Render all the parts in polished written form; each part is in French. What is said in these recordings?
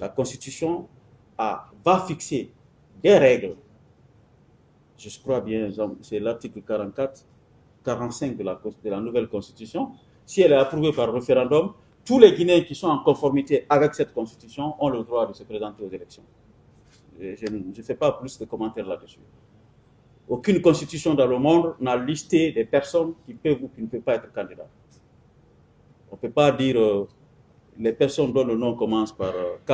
La Constitution va fixer des règles. Je crois bien, c'est l'article 44, 45 de la nouvelle Constitution. Si elle est approuvée par référendum, tous les Guinéens qui sont en conformité avec cette Constitution ont le droit de se présenter aux élections. Je ne fais pas plus de commentaires là-dessus. Aucune constitution dans le monde n'a listé des personnes qui peuvent ou qui ne peuvent pas être candidats. On ne peut pas dire les personnes dont le nom commence par K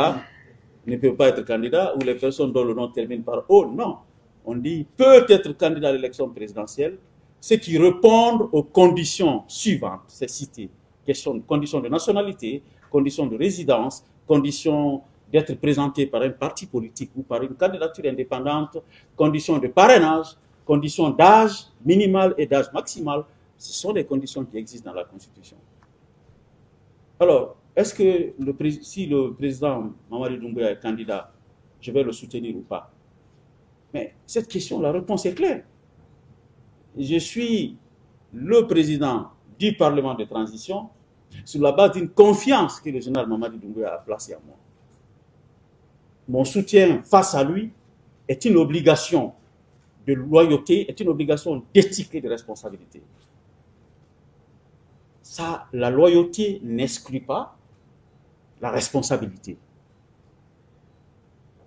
ne peuvent pas être candidats ou les personnes dont le nom termine par O. Non. On dit peut être candidat à l'élection présidentielle ceux qui répondent aux conditions suivantes, c'est cité. Conditions de nationalité, conditions de résidence, conditions d'être présenté par un parti politique ou par une candidature indépendante, conditions de parrainage, conditions d'âge minimal et d'âge maximal. Ce sont des conditions qui existent dans la Constitution. Alors, est-ce que si le président Mamadi Doumbouya est candidat, je vais le soutenir ou pas? Mais cette question, la réponse est claire. Je suis le président du Parlement de transition sur la base d'une confiance que le général Mamadi Doumbouya a placée en moi. Mon soutien face à lui est une obligation de loyauté, est une obligation d'éthique et de responsabilité. Ça, la loyauté n'exclut pas la responsabilité.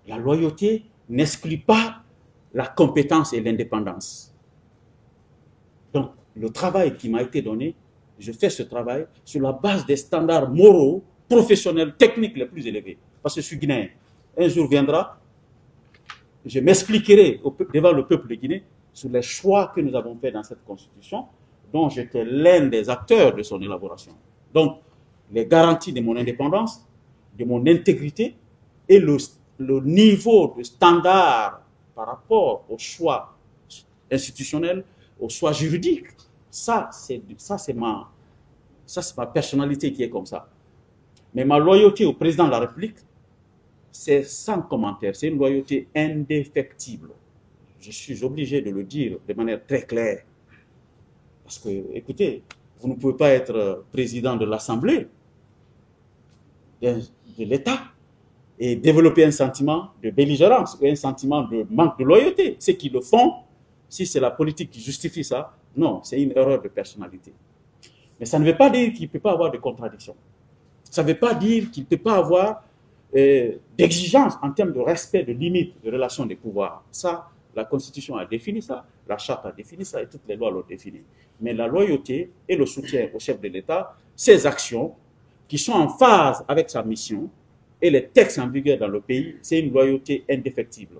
La loyauté n'exclut pas la compétence et l'indépendance. Donc, le travail qui m'a été donné, je fais ce travail sur la base des standards moraux, professionnels, techniques les plus élevés. Parce que je suis guinéen. Un jour viendra, je m'expliquerai devant le peuple de Guinée sur les choix que nous avons faits dans cette constitution, dont j'étais l'un des acteurs de son élaboration. Donc, les garanties de mon indépendance, de mon intégrité et le niveau de standard par rapport aux choix institutionnels, aux choix juridiques, ça c'est ma personnalité qui est comme ça. Mais ma loyauté au président de la République, c'est sans commentaire, c'est une loyauté indéfectible. Je suis obligé de le dire de manière très claire. Parce que, écoutez, vous ne pouvez pas être président de l'Assemblée, de l'État, et développer un sentiment de belligérance ou un sentiment de manque de loyauté. Ceux qui le font, si c'est la politique qui justifie ça, non, c'est une erreur de personnalité. Mais ça ne veut pas dire qu'il ne peut pas avoir de contradiction. Ça ne veut pas dire qu'il ne peut pas avoir d'exigence en termes de respect, de limites, de relations des pouvoirs. Ça, la Constitution a défini ça, la Charte a défini ça et toutes les lois l'ont défini. Mais la loyauté et le soutien au chef de l'État, ses actions qui sont en phase avec sa mission et les textes en vigueur dans le pays, c'est une loyauté indéfectible.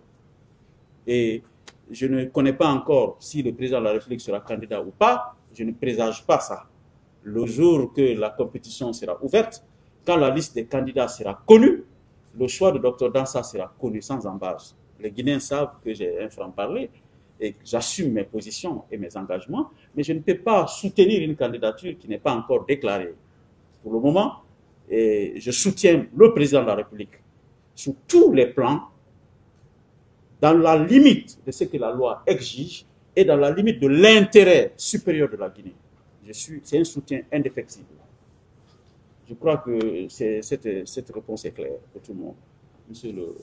Et je ne connais pas encore si le président de la République sera candidat ou pas, je ne présage pas ça. Le jour que la compétition sera ouverte, quand la liste des candidats sera connue, le choix de Dr Dansa sera connu sans embâche. Les Guinéens savent que j'ai un franc-parler et que j'assume mes positions et mes engagements, mais je ne peux pas soutenir une candidature qui n'est pas encore déclarée. Pour le moment, je soutiens le président de la République sur tous les plans, dans la limite de ce que la loi exige et dans la limite de l'intérêt supérieur de la Guinée. C'est un soutien indéfectible. Je crois que cette réponse est claire pour tout le monde. Monsieur le